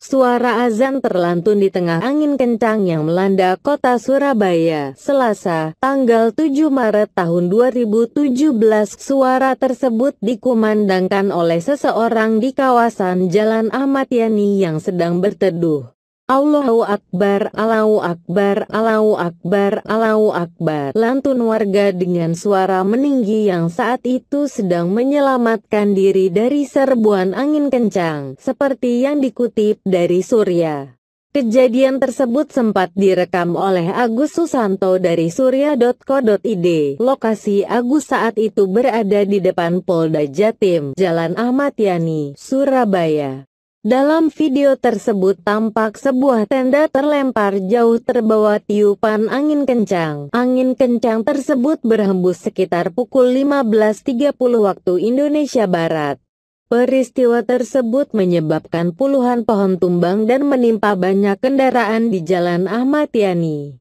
Suara azan terlantun di tengah angin kencang yang melanda kota Surabaya, Selasa, tanggal 7 Maret tahun 2017. Suara tersebut dikumandangkan oleh seseorang di kawasan Jalan Ahmad Yani yang sedang berteduh. Allahu Akbar, Allahu Akbar, Allahu Akbar, Allahu Akbar. Lantun warga dengan suara meninggi yang saat itu sedang menyelamatkan diri dari serbuan angin kencang, seperti yang dikutip dari Surya. Kejadian tersebut sempat direkam oleh Agus Susanto dari surya.co.id. Lokasi Agus saat itu berada di depan Polda Jatim, Jalan Ahmad Yani, Surabaya. Dalam video tersebut tampak sebuah tenda terlempar jauh terbawa tiupan angin kencang. Angin kencang tersebut berhembus sekitar pukul 15.30 waktu Indonesia Barat. Peristiwa tersebut menyebabkan puluhan pohon tumbang dan menimpa banyak kendaraan di Jalan Ahmad Yani.